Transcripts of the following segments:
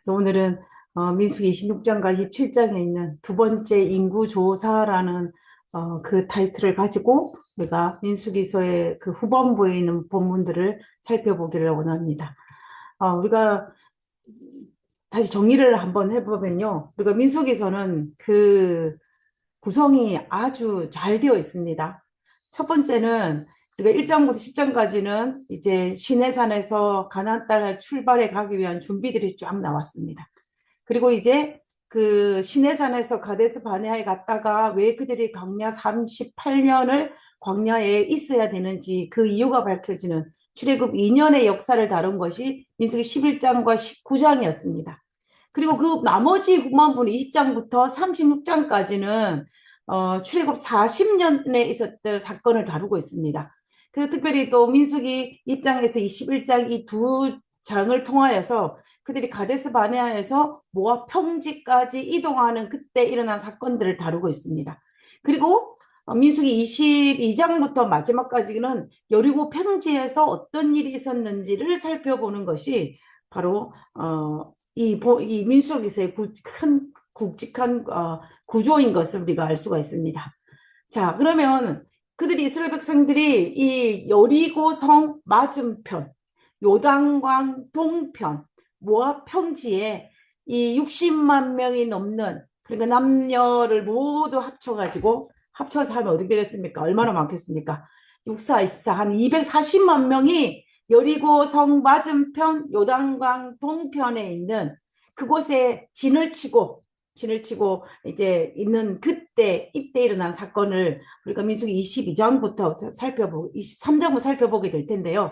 그래서 오늘은 민수기 26장과 27장에 있는 두 번째 인구조사라는 그 타이틀을 가지고 우리가 민수기서의 그 후반부에 있는 본문들을 살펴보기를 원합니다. 우리가 다시 정리를 한번 해보면요. 우리가 민수기서는 그 구성이 아주 잘 되어 있습니다. 첫 번째는 우리가 1장부터 10장까지는 이제 시내산에서 가나안 땅에 출발해 가기 위한 준비들이 쫙 나왔습니다. 그리고 이제 그 시내산에서 가데스 바네아에 갔다가 왜 그들이 광야 38년을 광야에 있어야 되는지 그 이유가 밝혀지는 출애굽 2년의 역사를 다룬 것이 민수기 11장과 19장이었습니다. 그리고 그 나머지 후반부는 20장부터 36장까지는 출애굽 40년에 있었던 사건을 다루고 있습니다. 그래서 특별히 또 민수기 입장에서 21장 이 두 장을 통하여서 그들이 가데스 바네아에서 모압 평지까지 이동하는 그때 일어난 사건들을 다루고 있습니다. 그리고 민수기 22장부터 마지막까지는 여리고 평지에서 어떤 일이 있었는지를 살펴보는 것이 바로 이 민수기서의 큰 굵직한 구조인 것을 우리가 알 수가 있습니다. 자, 그러면 그들이 이스라엘 백성들이 이 여리고성 맞은편, 요단강 동편, 모압 평지에 이 60만 명이 넘는 그러니까 남녀를 모두 합쳐서 하면 어떻게 되겠습니까? 얼마나 많겠습니까? 64, 24, 한 240만 명이 여리고성 맞은편 요단강 동편에 있는 그곳에 진을 치고 이제 있는 이때 일어난 사건을 우리가 민수기 22장부터 23장부터 살펴보게 될 텐데요.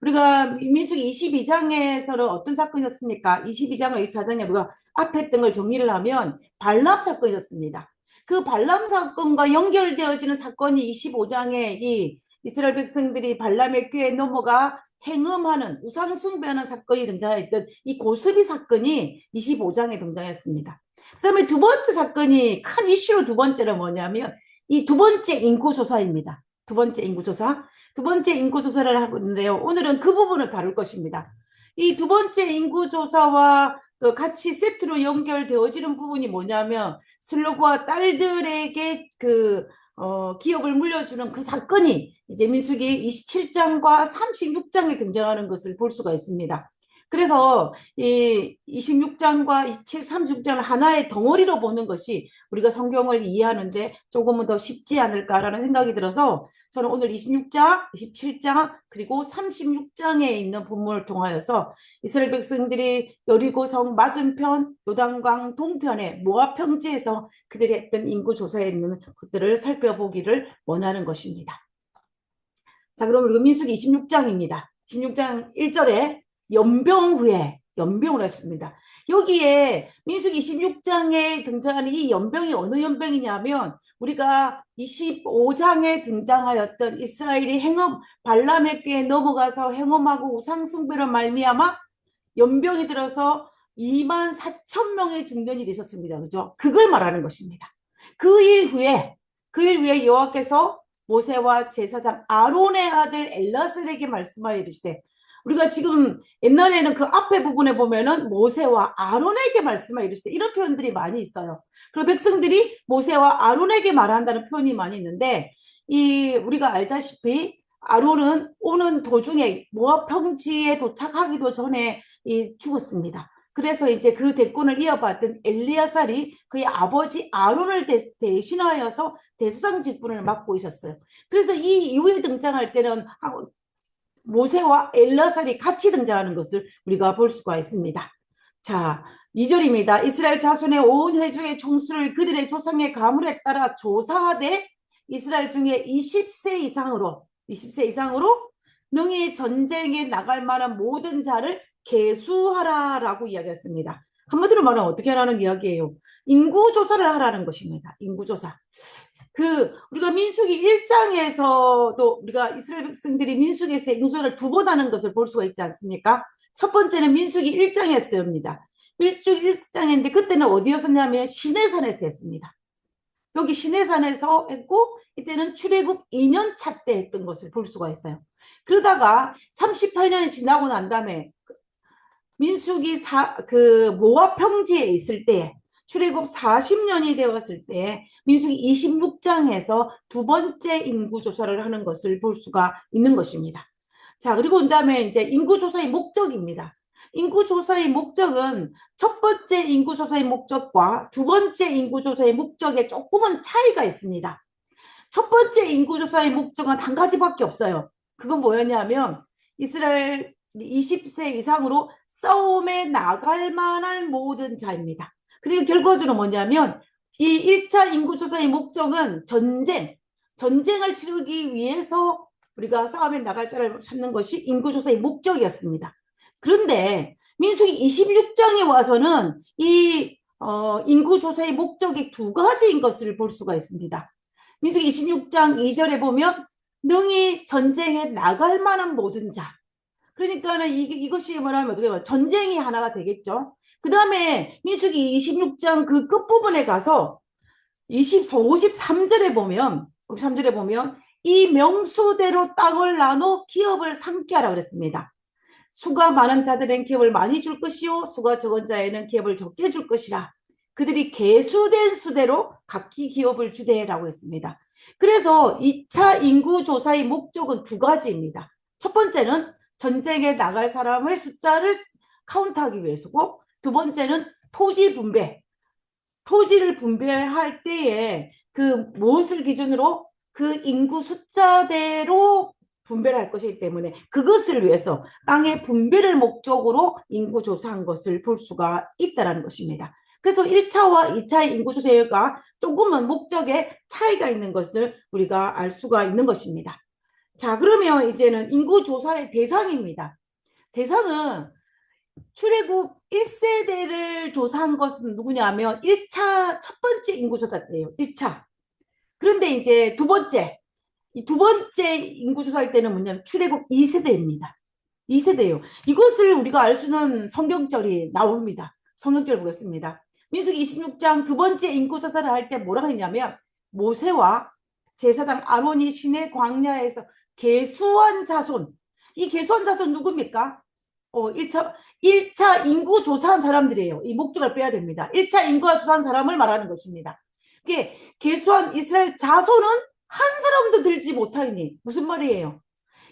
우리가 민수기 22장에서는 어떤 사건이었습니까? 22장과 24장에 우리가 앞에 했던 걸 정리를 하면 발람 사건이었습니다. 그 발람 사건과 연결되어지는 사건이 25장에 이 이스라엘 백성들이 발람의 꾀에 넘어가 행음하는 우상 숭배하는 사건이 등장했던 이 고스비 사건이 25장에 등장했습니다. 그다음에 두 번째 사건이 큰 이슈로 두 번째는 뭐냐면 이 두 번째 인구조사입니다. 두 번째 인구조사. 두 번째 인구조사를 하고 있는데요. 오늘은 그 부분을 다룰 것입니다. 이 두 번째 인구조사와 같이 세트로 연결되어지는 부분이 뭐냐면 슬로그와 딸들에게 기업을 물려주는 그 사건이 이제 민수기 27장과 36장에 등장하는 것을 볼 수가 있습니다. 그래서 이 26장과 27, 36장을 하나의 덩어리로 보는 것이 우리가 성경을 이해하는데 조금은 더 쉽지 않을까라는 생각이 들어서 저는 오늘 26장, 27장 그리고 36장에 있는 본문을 통하여서 이스라엘 백성들이 여리고성 맞은편 요단강 동편의 모압 평지에서 그들이 했던 인구조사에 있는 것들을 살펴보기를 원하는 것입니다. 자, 그럼 우리가 민수기 26장입니다. 26장 1절에 연병을 했습니다. 여기에 민수기 26장에 등장하는 이 연병이 어느 연병이냐면 우리가 25장에 등장하였던 이스라엘이 발람의 꾀에 넘어가서 행음하고 우상숭배로 말미암아 연병이 들어서 2만 4천 명이 죽는 일이 있었습니다. 그죠? 그걸 말하는 것입니다. 그 일 후에 여호와께서 모세와 제사장 아론의 아들 엘라살에게 말씀하여 이르시되 우리가 지금 옛날에는 그 앞에 부분에 보면은 모세와 아론에게 말씀하여 이르시되 이런 표현들이 많이 있어요. 그리고 백성들이 모세와 아론에게 말한다는 표현이 많이 있는데 우리가 알다시피 아론은 오는 도중에 모압 평지에 도착하기도 전에 죽었습니다. 그래서 이제 그 대권을 이어받던 엘리야살이 그의 아버지 아론을 대신하여서 대제사장 직분을 맡고 있었어요. 그래서 이 이후에 등장할 때는 모세와 엘리야살이 같이 등장하는 것을 우리가 볼 수가 있습니다. 자, 2절입니다. 이스라엘 자손의 온 회중의 총수를 그들의 조상의 가물에 따라 조사하되 이스라엘 중에 20세 이상으로 능히 전쟁에 나갈 만한 모든 자를 계수하라라고 이야기했습니다. 한마디로 말하면 어떻게 하라는 이야기예요? 인구조사를 하라는 것입니다. 인구조사. 우리가 민수기 1장에서도 우리가 이스라엘 백성들이 민수기에서 인구조사를 두 번 하는 것을 볼 수가 있지 않습니까? 첫 번째는 민수기 1장이었습니다. 민수기 1장인데 그때는 어디였었냐면 시내산에서 했습니다. 여기 시내산에서 했고 이때는 출애굽 2년 차 때 했던 것을 볼 수가 있어요. 그러다가 38년이 지나고 난 다음에 민수기 그 모압 평지에 있을 때 출애굽 40년이 되었을 때 민수기 26장에서 두 번째 인구 조사를 하는 것을 볼 수가 있는 것입니다. 자, 그리고 그다음에 이제 인구 조사의 목적입니다. 인구 조사의 목적은 첫 번째 인구 조사의 목적과 두 번째 인구 조사의 목적에 조금은 차이가 있습니다. 첫 번째 인구조사의 목적은 한 가지밖에 없어요. 그건 뭐였냐면 이스라엘 20세 이상으로 싸움에 나갈 만한 모든 자입니다. 그리고 결과적으로 뭐냐면 이 1차 인구조사의 목적은 전쟁을 치르기 위해서 우리가 싸움에 나갈 자를 찾는 것이 인구조사의 목적이었습니다. 그런데 민수기 26장에 와서는 이 인구조사의 목적이 두 가지인 것을 볼 수가 있습니다. 민수기 26장 2절에 보면 능히 전쟁에 나갈 만한 모든 자. 그러니까는 이것이 뭐냐면 어떻게 보면 전쟁이 하나가 되겠죠. 그 다음에 민수기 26장 그 끝부분에 가서 53절에 보면 이 명수대로 땅을 나눠 기업을 상게 하라 그랬습니다. 수가 많은 자들은 기업을 많이 줄 것이요 수가 적은 자에는 기업을 적게 줄 것이라. 그들이 계수된 수대로 각기 기업을 주되라고 했습니다. 그래서 2차 인구조사의 목적은 두 가지입니다. 첫 번째는 전쟁에 나갈 사람의 숫자를 카운트하기 위해서고 두 번째는 토지를 분배할 때에 그 무엇을 기준으로 그 인구 숫자대로 분배를 할 것이기 때문에 그것을 위해서 땅의 분배를 목적으로 인구 조사한 것을 볼 수가 있다는 것입니다. 그래서 1차와 2차의 인구 조사가 조금은 목적에 차이가 있는 것을 우리가 알 수가 있는 것입니다. 자, 그러면 이제는 인구 조사의 대상입니다. 대상은 출애굽 1세대를 조사한 것은 누구냐면 1차 첫 번째 인구 조사때예요. 1차. 그런데 이제 두 번째 인구 조사할 때는 뭐냐면 출애굽 2세대입니다. 2세대예요. 이것을 우리가 알 수는 성경절이 나옵니다. 성경절 보겠습니다. 민수기 26장 두 번째 인구 조사를 할 때 뭐라고 했냐면 모세와 제사장 아론이 시내 광야에서 계수한 자손. 이 계수한 자손 누굽니까? 1차 인구 조사한 사람들이에요. 이 목적을 빼야 됩니다. 1차 인구 조사한 사람을 말하는 것입니다. 계수한 이스라엘 자손은 한 사람도 들지 못하니 무슨 말이에요?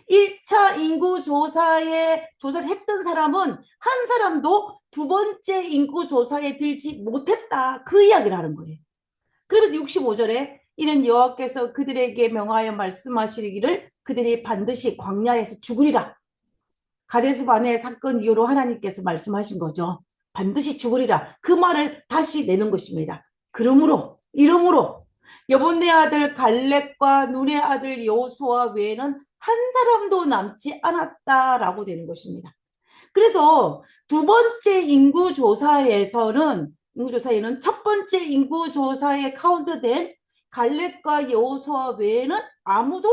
1차 인구 조사를 했던 사람은 한 사람도 두 번째 인구 조사에 들지 못했다. 그 이야기를 하는 거예요. 그러면서 65절에 이는 여호와께서 그들에게 명하여 말씀하시기를 그들이 반드시 광야에서 죽으리라. 가데스 바네의 사건 이후로 하나님께서 말씀하신 거죠. 반드시 죽으리라. 그 말을 다시 내는 것입니다. 이러므로 여본네 아들 갈렙과 눈의 아들 여호수아 외에는 한 사람도 남지 않았다라고 되는 것입니다. 그래서 두 번째 인구조사에는 첫 번째 인구조사에 카운트된 갈렙과 여호수아 외에는 아무도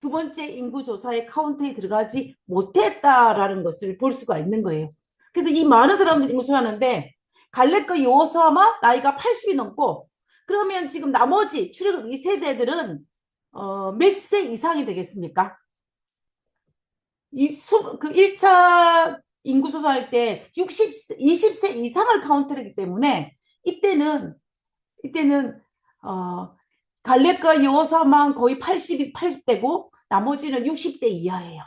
두 번째 인구조사에 카운트에 들어가지 못했다라는 것을 볼 수가 있는 거예요. 그래서 이 많은 사람들이 인구조사하는데 갈렙과 여호수아만 나이가 80이 넘고 그러면 지금 나머지 출애굽 2세대들은 몇 세 이상이 되겠습니까? 그 1차 인구조사할 때 20세 이상을 카운트하기 때문에 이때는 갈렙과 여호수아만 거의 80대고 나머지는 60대 이하예요.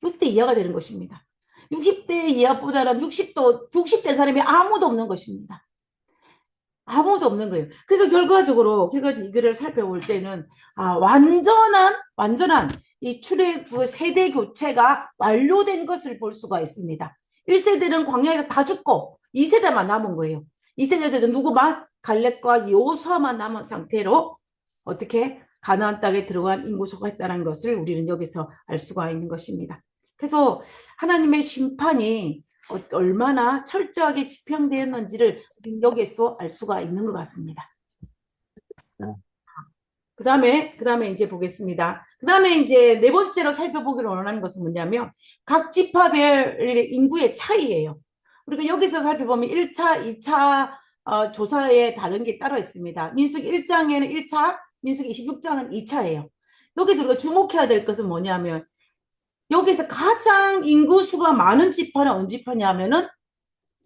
6대 이하가 되는 것입니다. 60대 이하보다는 60대 사람이 아무도 없는 것입니다. 아무도 없는 거예요. 그래서 결과적으로 이거를 살펴볼 때는 완전한 이 출애굽 세대 교체가 완료된 것을 볼 수가 있습니다. 1세대는 광야에서 다 죽고 2세대만 남은 거예요. 2세대들은 누구만? 갈렙과 여호수아만 남은 상태로 어떻게 가나안 땅에 들어간 인구소가 있다는 것을 우리는 여기서 알 수가 있는 것입니다. 그래서 하나님의 심판이 얼마나 철저하게 집행되었는지를 여기에서 알 수가 있는 것 같습니다. 그 다음에 이제 보겠습니다. 그 다음에 이제 네 번째로 살펴보기를 원하는 것은 뭐냐면 각 지파별의 인구의 차이예요. 우리가 여기서 살펴보면 1차, 2차 조사에 다른 게 따로 있습니다. 민수기 1장에는 1차, 민수기 26장은 2차예요. 여기서 우리가 주목해야 될 것은 뭐냐면 여기서 가장 인구수가 많은 지파는 어느 지파냐면은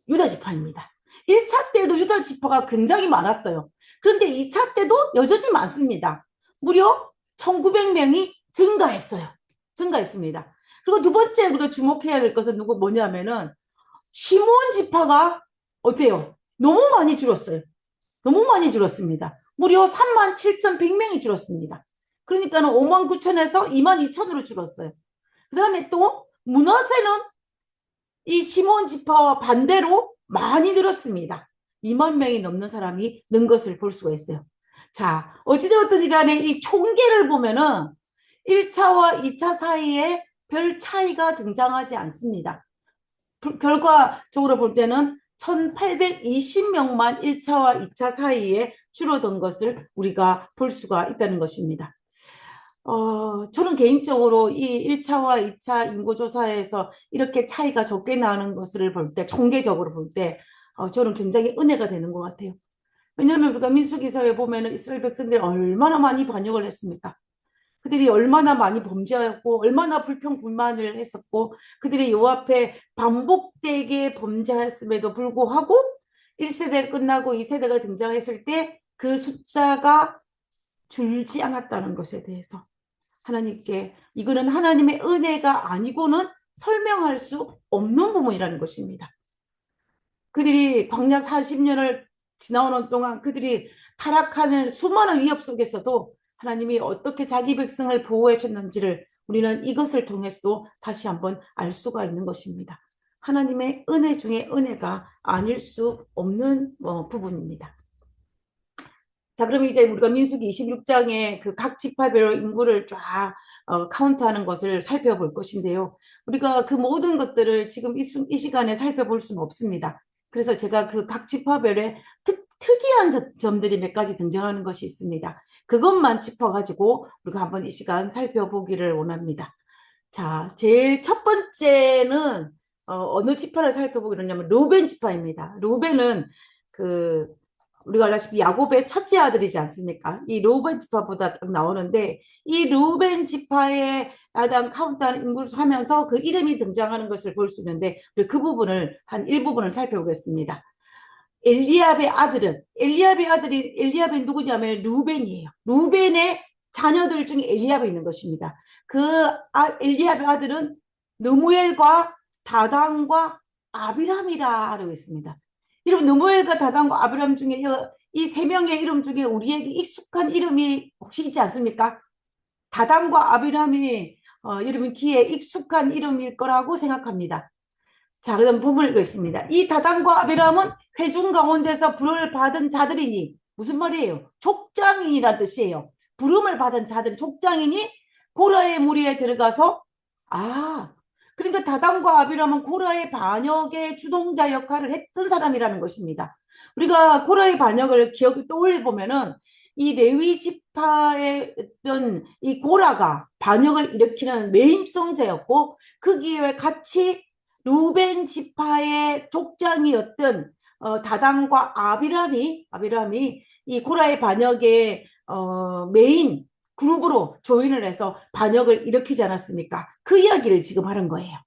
유다 지파입니다. 1차 때도 유다 지파가 굉장히 많았어요. 그런데 2차 때도 여전히 많습니다. 무려 1900명이 증가했어요. 증가했습니다. 그리고 두 번째 우리가 주목해야 될 것은 뭐냐면은 시므온 지파가 어때요? 너무 많이 줄었어요. 너무 많이 줄었습니다. 무려 37,100명이 줄었습니다. 그러니까 59,000에서 22,000으로 줄었어요. 그 다음에 또 문하세는 이 시몬 지파와 반대로 많이 늘었습니다. 2만 명이 넘는 사람이 는 것을 볼 수가 있어요. 자, 어찌되었든 간에 이 총계를 보면은 1차와 2차 사이에 별 차이가 등장하지 않습니다. 결과적으로 볼 때는 1820명만 1차와 2차 사이에 줄어든 것을 우리가 볼 수가 있다는 것입니다. 저는 개인적으로 이 1차와 2차 인구조사에서 이렇게 차이가 적게 나는 것을 볼 때, 총계적으로 볼 때, 저는 굉장히 은혜가 되는 것 같아요. 왜냐하면 우리가 민수기서에 보면은 이스라엘 백성들이 얼마나 많이 반역을 했습니까? 그들이 얼마나 많이 범죄하였고, 얼마나 불평불만을 했었고, 그들이 요 앞에 반복되게 범죄했음에도 불구하고, 1세대 끝나고 2세대가 등장했을 때 그 숫자가 줄지 않았다는 것에 대해서 하나님께 이거는 하나님의 은혜가 아니고는 설명할 수 없는 부분이라는 것입니다. 그들이 광야 40년을 지나오는 동안 그들이 타락하는 수많은 위협 속에서도 하나님이 어떻게 자기 백성을 보호해 줬는지를 우리는 이것을 통해서도 다시 한번 알 수가 있는 것입니다. 하나님의 은혜 중에 은혜가 아닐 수 없는 부분입니다. 자, 그럼 이제 우리가 민수기 26장에 그 각 지파별 인구를 쫙 카운트하는 것을 살펴볼 것인데요. 우리가 그 모든 것들을 지금 이 시간에 살펴볼 수는 없습니다. 그래서 제가 그 각 지파별의 특이한 점들이 몇 가지 등장하는 것이 있습니다. 그것만 짚어가지고 우리가 한번 이 시간 살펴보기를 원합니다. 자, 제일 첫 번째는 어느 지파를 살펴보기로 하냐면 루벤 지파입니다. 루벤은 그 우리가 알다시피 야곱의 첫째 아들이지 않습니까? 이 루벤 지파보다 딱 나오는데 이 루벤 지파에 대한 카운트한 인구를 하면서 그 이름이 등장하는 것을 볼 수 있는데 그 부분을 한 일부분을 살펴보겠습니다. 엘리압의 아들이 엘리압이 누구냐면 루벤이에요. 루벤의 자녀들 중에 엘리압이 있는 것입니다. 엘리압의 아들은 느무엘과 다단과 아비람이라고 있습니다. 여러분 느무엘과 다단과 아비람 중에 이 세 명의 이름 중에 우리에게 익숙한 이름이 혹시 있지 않습니까? 다단과 아비람이 여러분 귀에 익숙한 이름일 거라고 생각합니다. 자, 그다음 부분을 읽겠습니다. 이 다단과 아비람은 회중 가운데서 부름을 받은 자들이니 무슨 말이에요? 족장인이란 뜻이에요. 부름을 받은 자들, 족장인이 고라의 무리에 들어가서 그러니까 다단과 아비람은 고라의 반역의 주동자 역할을 했던 사람이라는 것입니다. 우리가 고라의 반역을 떠올려 보면은 이 레위 지파의 어떤 이 고라가 반역을 일으키는 메인 주동자였고 거기에 같이 루벤 지파의 족장이었던 다단과 아비람이 이 고라의 반역의 메인 그룹으로 조인을 해서 반역을 일으키지 않았습니까? 그 이야기를 지금 하는 거예요.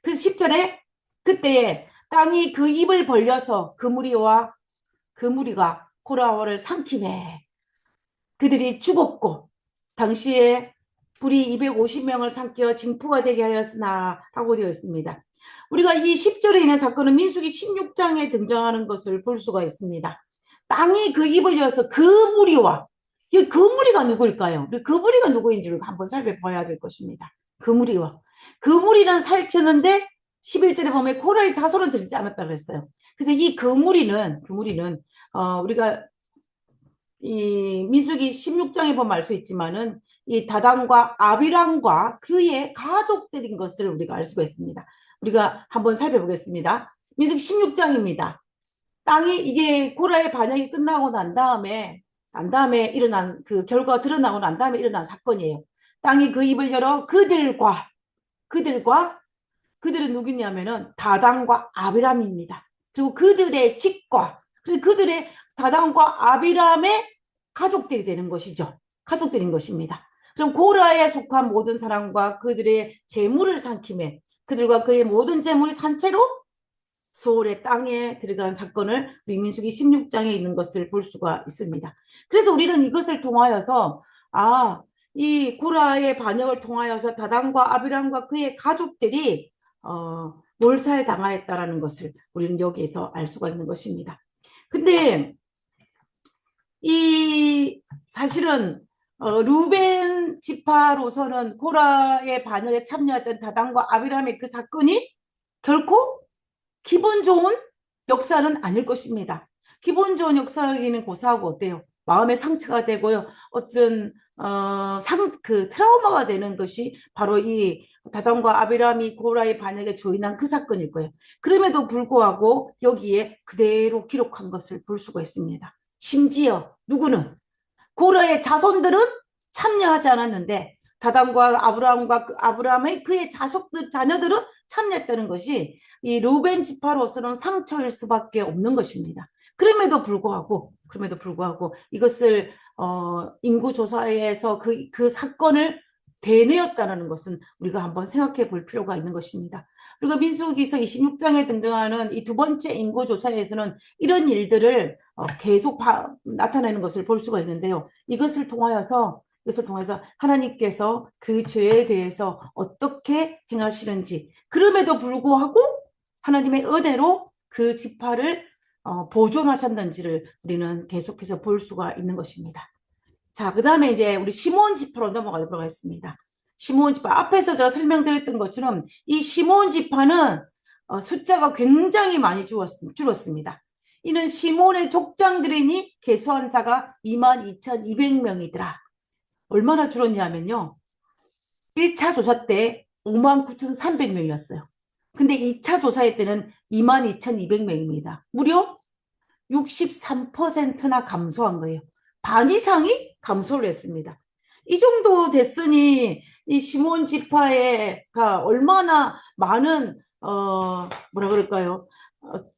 그래서 10절에 그때에 땅이 그 입을 벌려서 그 무리가 고라를 삼키매 그들이 죽었고 당시에 불이 250명을 삼켜 징포가 되게 하였으나 라고 되어 있습니다. 우리가 이 10절에 있는 사건은 민수기 16장에 등장하는 것을 볼 수가 있습니다. 땅이 그 입을 여서 그 무리와 그 무리가 누구일까요? 그 무리가 누구인지를 한번 살펴봐야 될 것입니다. 그 무리와 그 무리는 살폈는데 11절에 보면 고라의 자손은 들지 않았다고 했어요. 그래서 이 그 무리는 우리가 이 민수기 16장에 보면 알 수 있지만은 이 다단과 아비람과 그의 가족들인 것을 우리가 알 수가 있습니다. 우리가 한번 살펴보겠습니다. 민수기 16장입니다. 땅이 이게 고라의 반역이 끝나고 난 다음에 일어난 그 결과가 드러나고 난 다음에 일어난 사건이에요. 땅이 그 입을 열어 그들은 누구냐면은 다단과 아비람입니다. 그리고 그들의 집과 그리고 그들의 다단과 아비람의 가족들이 되는 것이죠. 가족들인 것입니다. 그럼 고라에 속한 모든 사람과 그들의 재물을 삼킴에 그들과 그의 모든 재물이 산채로 소홀의 땅에 들어간 사건을 우리 민수기 16장에 있는 것을 볼 수가 있습니다. 그래서 우리는 이것을 통하여서 이 고라의 반역을 통하여서 다단과 아비람과 그의 가족들이 몰살당하였다라는 것을 우리는 여기에서 알 수가 있는 것입니다. 근데 이 사실은 루벤 지파로서는 고라의 반역에 참여했던 다단과 아비람의 그 사건이 결코 기분 좋은 역사는 아닐 것입니다. 기분 좋은 역사이기는 고사하고 어때요? 마음의 상처가 되고요. 어떤 그 트라우마가 되는 것이 바로 이 다단과 아비람이 고라의 반역에 조인한 그 사건일 거예요. 그럼에도 불구하고 여기에 그대로 기록한 것을 볼 수가 있습니다. 심지어 누구는 고라의 자손들은 참여하지 않았는데 다단과 아브라함의 그의 자녀들은 참여했다는 것이 이 루벤 지파로서는 상처일 수밖에 없는 것입니다. 그럼에도 불구하고 이것을 인구조사에서 그 사건을 대내었다는 것은 우리가 한번 생각해 볼 필요가 있는 것입니다. 그리고 민수기서 26장에 등장하는 이 두 번째 인구조사에서는 이런 일들을 계속 나타내는 것을 볼 수가 있는데요. 이것을 통하여서 하나님께서 그 죄에 대해서 어떻게 행하시는지, 그럼에도 불구하고 하나님의 은혜로 그 지파를 보존하셨는지를 우리는 계속해서 볼 수가 있는 것입니다. 자, 그 다음에 이제 우리 시몬 지파로 넘어가도록 하겠습니다. 시몬 지파, 앞에서 제가 설명드렸던 것처럼 이 시몬 지파는 숫자가 굉장히 많이 줄었습니다. 이는 시몬의 족장들이니 계수한 자가 22,200명이더라. 얼마나 줄었냐면요. 1차 조사 때 59,300명이었어요. 근데 2차 조사의 때는 22,200명입니다. 무려 63%나 감소한 거예요. 반 이상이 감소를 했습니다. 이 정도 됐으니 이 시몬 지파가 얼마나 많은 뭐라 그럴까요?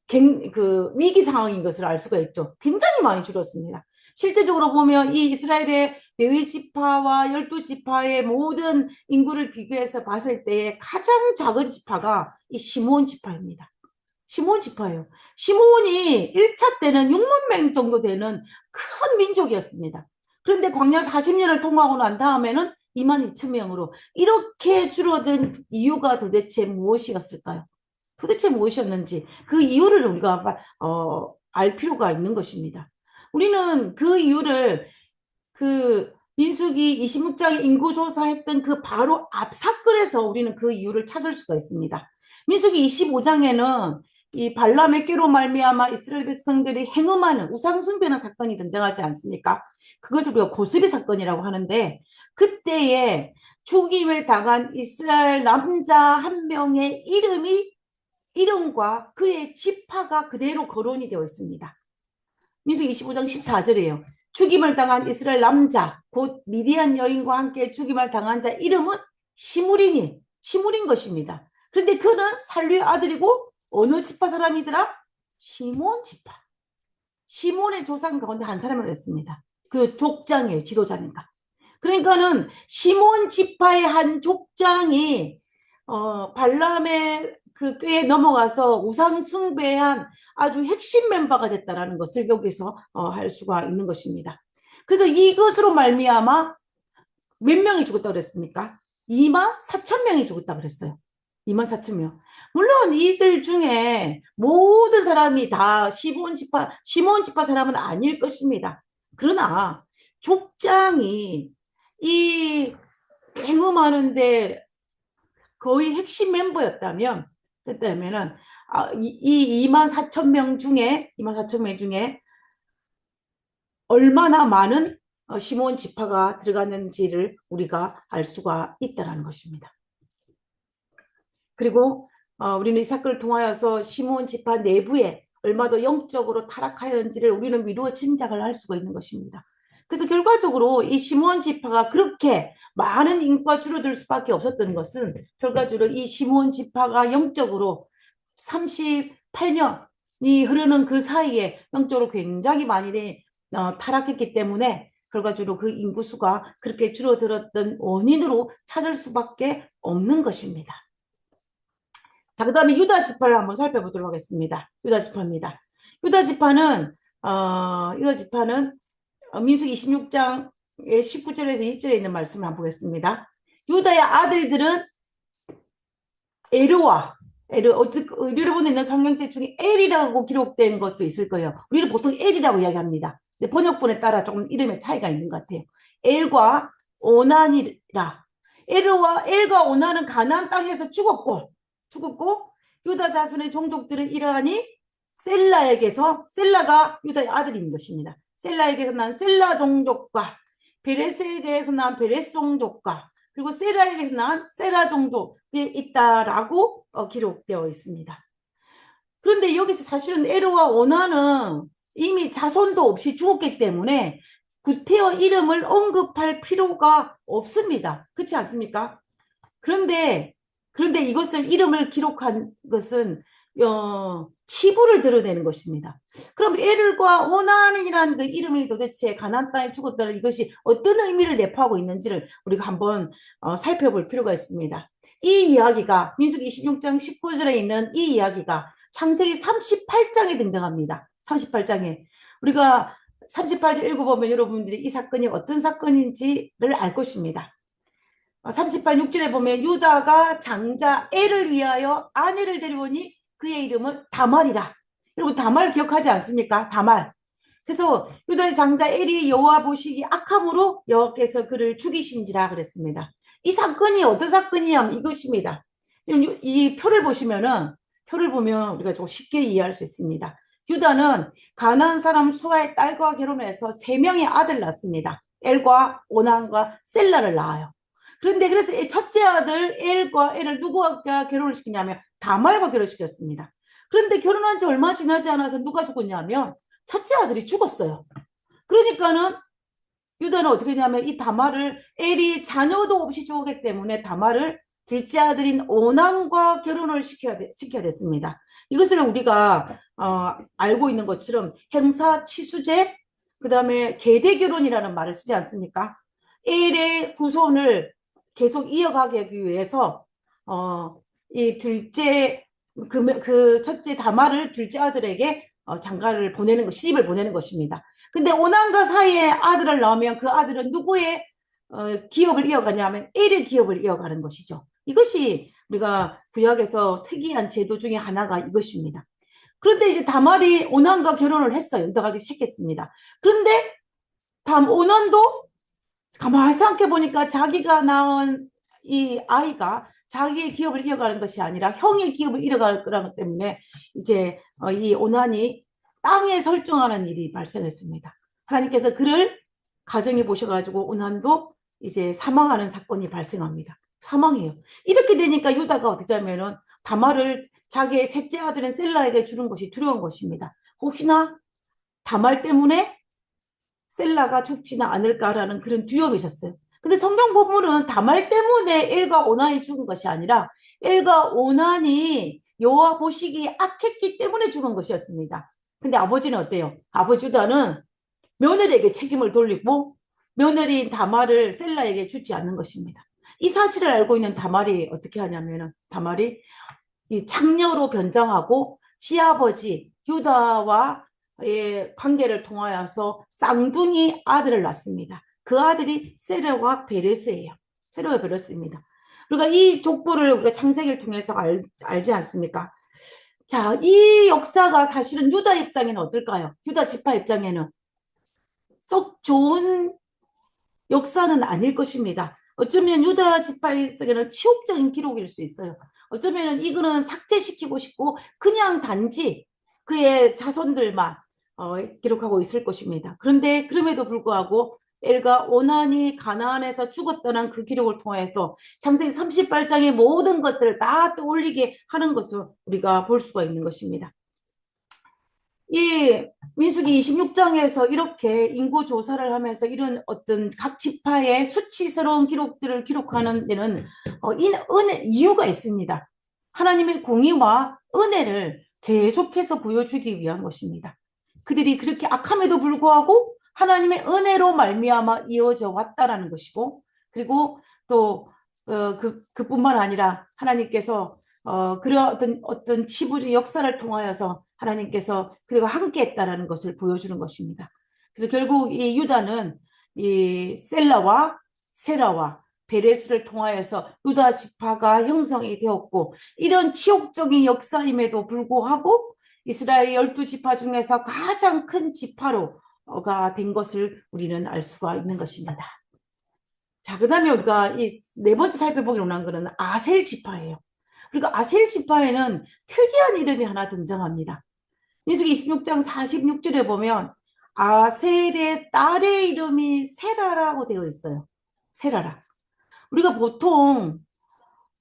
그 위기 상황인 것을 알 수가 있죠. 굉장히 많이 줄었습니다. 실제적으로 보면 이 이스라엘의 레위 지파와 12지파의 모든 인구를 비교해서 봤을 때 가장 작은 지파가 이 시몬 지파입니다. 시몬 지파예요. 시몬이 1차 때는 6만 명 정도 되는 큰 민족이었습니다. 그런데 광야 40년을 통과하고 난 다음에는 2만 2천 명으로 이렇게 줄어든 이유가 도대체 무엇이었을까요? 도대체 무엇이었는지 그 이유를 우리가 알 필요가 있는 것입니다. 우리는 그 이유를 그 민수기 26장 인구조사했던 그 바로 앞 사건에서 우리는 그 이유를 찾을 수가 있습니다. 민수기 25장에는 이 발람의 꾀로 말미암아 이스라엘 백성들이 행음하는 우상숭배하는 사건이 등장하지 않습니까? 그것을 우리가 고스비 사건이라고 하는데 그때에 죽임을 당한 이스라엘 남자 한 명의 이름과 그의 지파가 그대로 거론이 되어 있습니다. 민수기 25장 14절이에요. 죽임을 당한 이스라엘 남자 곧 미디안 여인과 함께 죽임을 당한 자 이름은 시므린 것입니다. 그런데 그는 살류의 아들이고 어느 지파 사람이더라? 시몬 지파. 시몬의 조상 가운데 한 사람을 했습니다. 그 족장이에요. 지도자니까. 그러니까는 시몬 지파의 한 족장이 발람의 그 꾀에 넘어가서 우상 숭배한 아주 핵심 멤버가 됐다라는 것을 여기서 할 수가 있는 것입니다. 그래서 이것으로 말미암아 몇 명이 죽었다고 그랬습니까? 24,000명이 죽었다고 그랬어요. 24,000명. 물론 이들 중에 모든 사람이 다 시몬 지파 사람은 아닐 것입니다. 그러나 족장이 이 행음하는데 거의 핵심 멤버였다면은 이 24,000명 중에 얼마나 많은 시몬 지파가 들어갔는지를 우리가 알 수가 있다는 것입니다. 그리고 우리는 이 사건을 통하여서 시몬 지파 내부에 얼마 더 영적으로 타락하였는지를 우리는 미루어 짐작을 할 수가 있는 것입니다. 그래서 결과적으로 이 시몬 지파가 그렇게 많은 인구가 줄어들 수밖에 없었던 것은 결과적으로 이 시몬 지파가 영적으로 38년이 흐르는 그 사이에 영적으로 굉장히 많이 타락했기 때문에 결과적으로 그 인구수가 그렇게 줄어들었던 원인으로 찾을 수밖에 없는 것입니다. 자, 그 다음에 유다 지파를 한번 살펴보도록 하겠습니다. 유다 지파입니다. 유다 지파는 민수기 26장 19절에서 20절에 있는 말씀을 한번 보겠습니다. 유다의 아들들은 여러분이 있는 성경책 중에 엘이라고 기록된 것도 있을 거예요. 우리는 보통 엘이라고 이야기합니다. 근데 번역본에 따라 조금 이름의 차이가 있는 것 같아요. 엘과 오난이라. 엘과 오난은 가나안 땅에서 죽었고 유다 자손의 종족들은 이러하니 셀라가 유다의 아들인 것입니다. 셀라에게서 난 셀라 종족과 베레스에게서 난 베레스 종족과 그리고 세라에게서 난 세라 종족이 있다라고 기록되어 있습니다. 그런데 여기서 사실은 에르와 오나는 이미 자손도 없이 죽었기 때문에 구태여 이름을 언급할 필요가 없습니다. 그렇지 않습니까? 그런데 이것을 이름을 기록한 것은 치부를 드러내는 것입니다. 그럼 에르과 오난이라는 그 이름이 도대체 가나안 땅에 죽었다는 이것이 어떤 의미를 내포하고 있는지를 우리가 한번 살펴볼 필요가 있습니다. 이 이야기가 민수기 26장 19절에 있는 이 이야기가 창세기 38장에 등장합니다. 38장에 우리가 38절 읽어보면 여러분들이 이 사건이 어떤 사건인지를 알 것입니다. 38, 6절에 보면 유다가 장자 엘을 위하여 아내를 데려오니 그의 이름은 다말이라. 여러분 다말 기억하지 않습니까? 다말. 그래서 유다의 장자 엘이 여호와 보시기 악함으로 여호와께서 그를 죽이신지라 그랬습니다. 이 사건이 어떤 사건이냐 이것입니다. 이 표를 보면 우리가 좀 쉽게 이해할 수 있습니다. 유다는 가나안 사람 수아의 딸과 결혼해서 3명의 아들 낳습니다. 엘과 오난과 셀라를 낳아요. 그런데 그래서 첫째 아들 엘을 누구와 결혼을 시키냐면 다말과 결혼시켰습니다. 그런데 결혼한 지 얼마 지나지 않아서 누가 죽었냐면 첫째 아들이 죽었어요. 그러니까는 유다는 어떻게 했냐면 이 다말을 엘이 자녀도 없이 죽었기 때문에 다말을 둘째 아들인 오난과 결혼을 시켜야 됐습니다. 이것을 우리가 알고 있는 것처럼 행사 치수제 그 다음에 계대결혼이라는 말을 쓰지 않습니까? 엘의 후손을 계속 이어가기 위해서 이 둘째 그 첫째 다말을 둘째 아들에게 장가를 보내는 것, 시집을 보내는 것입니다. 근데 오난과 사이에 아들을 낳으면 그 아들은 누구의 기업을 이어가냐면 엘의 기업을 이어가는 것이죠. 이것이 우리가 구약에서 특이한 제도 중에 하나가 이것입니다. 그런데 이제 다말이 오난과 결혼을 했어요. 유다가 시작했습니다. 그런데 오난도 가만히 생각해보니까 자기가 낳은 이 아이가 자기의 기업을 이어가는 것이 아니라 형의 기업을 이어갈 거라기 때문에 이제 이 오난이 땅에 설정하는 일이 발생했습니다. 하나님께서 그를 가정해 보셔가지고 오난도 이제 사망하는 사건이 발생합니다. 사망해요. 이렇게 되니까 유다가 어떻게 하면은 다말을 자기의 셋째 아들인 셀라에게 주는 것이 두려운 것입니다. 혹시나 다말 때문에 셀라가 죽지는 않을까라는 그런 두려움이 있었어요. 근데 성경 본문은 다말 때문에 엘과 오난이 죽은 것이 아니라 엘과 오난이 여호와 보시기에 악했기 때문에 죽은 것이었습니다. 근데 아버지는 어때요? 아버지 유다는 며느리에게 책임을 돌리고 며느리인 다말을 셀라에게 주지 않는 것입니다. 이 사실을 알고 있는 다말이 어떻게 하냐면은 다말이 이 창녀로 변장하고 시아버지 유다와 관계를 통하여서 쌍둥이 아들을 낳습니다. 그 아들이 세라와 베레스예요. 세라와 베레스입니다. 그러니까 이 족보를 우리가 창세기를 통해서 알지 않습니까? 자, 이 역사가 사실은 유다 입장에는 어떨까요? 유다 지파 입장에는 썩 좋은 역사는 아닐 것입니다. 어쩌면 유다 지파에서는 치욕적인 기록일 수 있어요. 어쩌면 이거는 삭제시키고 싶고 그냥 단지 그의 자손들만 기록하고 있을 것입니다. 그런데 그럼에도 불구하고 엘과 오난이 가나안에서 죽었다는 그 기록을 통해서 창세기 38장의 모든 것들을 다 떠올리게 하는 것을 우리가 볼 수가 있는 것입니다. 이 민수기 26장에서 이렇게 인구 조사를 하면서 이런 어떤 각 지파의 수치스러운 기록들을 기록하는 데는 이유가 있습니다. 하나님의 공의와 은혜를 계속해서 보여주기 위한 것입니다. 그들이 그렇게 악함에도 불구하고 하나님의 은혜로 말미암아 이어져 왔다라는 것이고, 그리고 또 그뿐만 아니라 하나님께서 그런 어떤 치부의 역사를 통하여서 하나님께서 그리고 함께했다라는 것을 보여주는 것입니다. 그래서 결국 이 유다는 이 셀라와 세라와 베레스를 통하여서 유다 지파가 형성이 되었고, 이런 치욕적인 역사임에도 불구하고 이스라엘 12지파 중에서 가장 큰 지파로가 된 것을 우리는 알 수가 있는 것입니다. 자, 그 다음에 우리가 이 네 번째 살펴보기로 한 거는 아셀 지파예요. 그리고 아셀 지파에는 특이한 이름이 하나 등장합니다. 민수기 26장 46절에 보면 아셀의 딸의 이름이 세라라고 되어 있어요. 세라라. 우리가 보통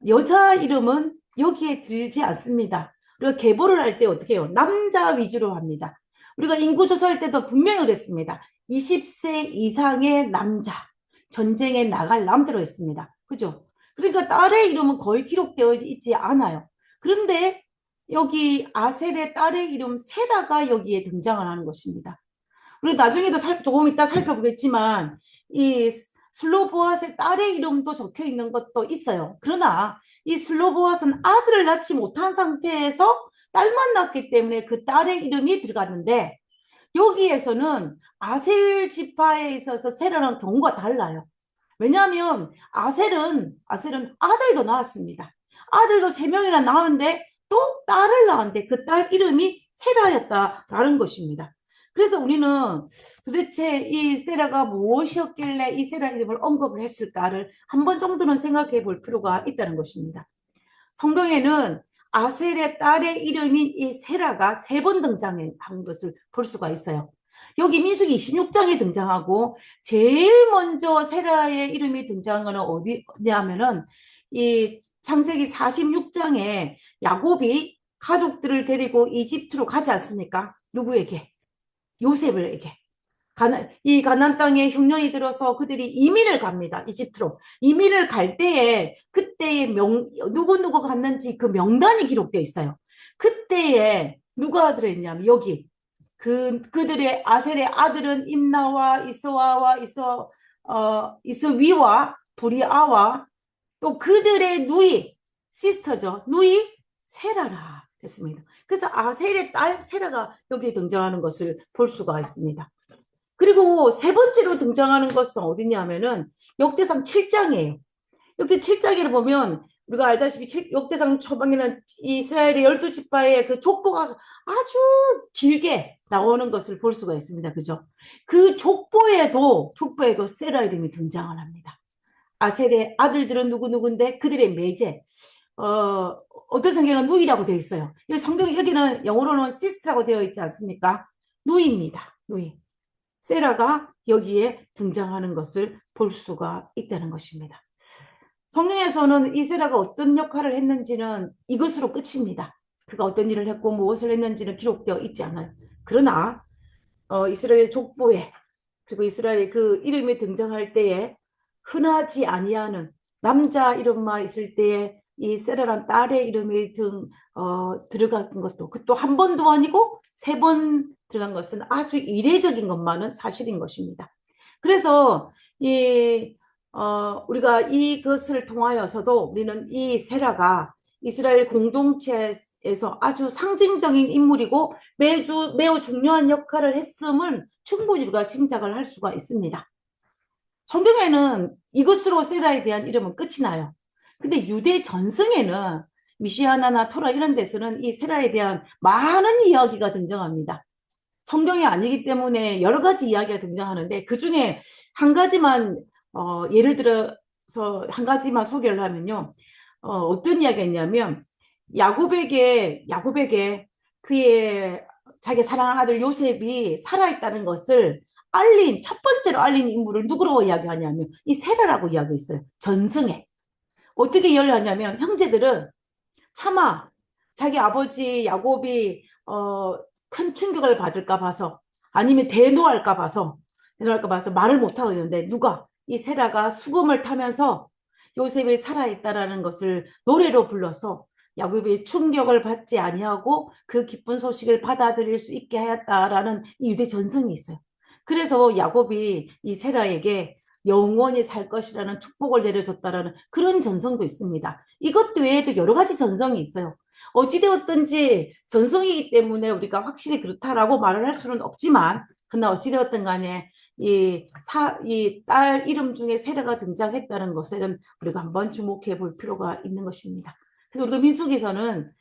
여자 이름은 여기에 들지 않습니다. 우리가 계보를 할 때 어떻게 해요? 남자 위주로 합니다. 우리가 인구조사할 때도 분명히 그랬습니다. 20세 이상의 남자, 전쟁에 나갈 남자로 했습니다. 그죠? 그러니까 딸의 이름은 거의 기록되어 있지 않아요. 그런데 여기 아셀의 딸의 이름 세라가 여기에 등장을 하는 것입니다. 우리 나중에도 조금 이따 살펴보겠지만 이 슬로보아스의 딸의 이름도 적혀 있는 것도 있어요. 그러나 이 슬로보아스는 아들을 낳지 못한 상태에서 딸만 낳기 때문에 그 딸의 이름이 들어갔는데, 여기에서는 아셀 지파에 있어서 세라랑 경우가 달라요. 왜냐하면 아셀은 아들도 낳았습니다. 아들도 3명이나 낳았는데 또 딸을 낳았는데 그 딸 이름이 세라였다라는 것입니다. 그래서 우리는 도대체 이 세라가 무엇이었길래 이 세라 이름을 언급을 했을까를 한 번 정도는 생각해 볼 필요가 있다는 것입니다. 성경에는 아셀의 딸의 이름인 이 세라가 3번 등장한 것을 볼 수가 있어요. 여기 민수기 26장에 등장하고 제일 먼저 세라의 이름이 등장하는 어디냐면은 이 창세기 46장에 야곱이 가족들을 데리고 이집트로 가지 않습니까? 누구에게? 요셉에게. 이 가나안 땅에 흉년이 들어서 그들이 이민을 갑니다. 이집트로. 이민을 갈 때에 그때의 누구 갔는지 그 명단이 기록되어 있어요. 그때에 누가 들어있냐면 여기 그들의 아셀의 아들은 임나와 이스와와 이스위와 브리아와 또 그들의 누이 시스터죠. 누이 세라라 했습니다. 그래서 아셀의 딸 세라가 여기에 등장하는 것을 볼 수가 있습니다. 그리고 3번째로 등장하는 것은 어디냐면은 역대상 7장이에요. 역대 7장을 보면 우리가 알다시피 역대상 초반에는 이스라엘의 12지파의 그 족보가 아주 길게 나오는 것을 볼 수가 있습니다. 그죠? 그 족보에도 세라 이름이 등장을 합니다. 아셀의 아들들은 누구인데 그들의 매제, 어떤 성경은 누이라고 되어 있어요. 여기는 영어로는 시스터라고 되어 있지 않습니까? 누이입니다. 누이. 세라가 여기에 등장하는 것을 볼 수가 있다는 것입니다. 성경에서는 이 세라가 어떤 역할을 했는지는 이것으로 끝입니다. 그가 어떤 일을 했고 무엇을 했는지는 기록되어 있지 않아요. 그러나 이스라엘 족보에 그리고 이스라엘 그 이름이 등장할 때에 흔하지 아니하는 남자 이름만 있을 때에 이 세라란 딸의 이름이 들어간 것도 그것도 한 번도 아니고 3번 들어간 것은 아주 이례적인 것만은 사실인 것입니다. 그래서 우리가 이것을 통하여서도 우리는 이 세라가 이스라엘 공동체에서 아주 상징적인 인물이고 매우 중요한 역할을 했음을 충분히 우리가 짐작을 할 수가 있습니다. 성경에는 이것으로 세라에 대한 이름은 끝이 나요. 근데 유대 전승에는 미시아나나 토라 이런 데서는 이 세라에 대한 많은 이야기가 등장합니다. 성경이 아니기 때문에 여러 가지 이야기가 등장하는데 그 중에 한 가지만 예를 들어서 한 가지만 소개를 하면요. 어떤 이야기가 있냐면 야곱에게 그의 자기 사랑하는 아들 요셉이 살아있다는 것을 첫 번째로 알린 인물을 누구라고 이야기하냐면 이 세라라고 이야기했어요. 전승에. 어떻게 이야기하냐면 형제들은 차마 자기 아버지 야곱이 큰 충격을 받을까 봐서 아니면 대노할까 봐서 말을 못하고 있는데 이 세라가 수금을 타면서 요셉이 살아있다라는 것을 노래로 불러서 야곱이 충격을 받지 아니하고 그 기쁜 소식을 받아들일 수 있게 하였다라는 이 유대 전승이 있어요. 그래서 야곱이 이 세라에게 영원히 살 것이라는 축복을 내려줬다라는 그런 전성도 있습니다. 이것 외에도 여러 가지 전성이 있어요. 어찌되었든지 전성이기 때문에 우리가 확실히 그렇다라고 말을 할 수는 없지만, 그러나 어찌되었든 간에 이 딸 이름 중에 세라가 등장했다는 것에는 우리가 한번 주목해 볼 필요가 있는 것입니다. 그래서 우리가 민수기에서는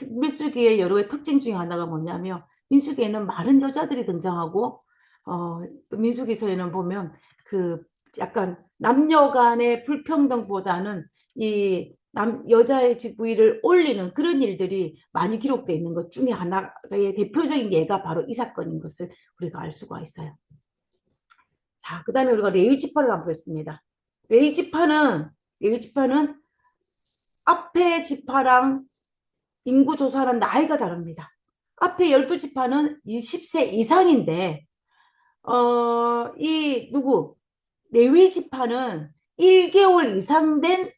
민수기의 여러의 특징 중에 하나가 뭐냐면, 민수기에는 많은 여자들이 등장하고, 또 민수기서에는 보면 그 약간 남녀 간의 불평등보다는 이 여자의 직위를 올리는 그런 일들이 많이 기록되어 있는 것 중에 하나의 대표적인 예가 바로 이 사건인 것을 우리가 알 수가 있어요. 자, 그 다음에 우리가 레위 지파를 한번 보겠습니다. 레위 지파는 앞에 지파랑 인구 조사는 나이가 다릅니다. 앞에 12지파는 20세 이상인데, 레위 지파는 1개월 이상 된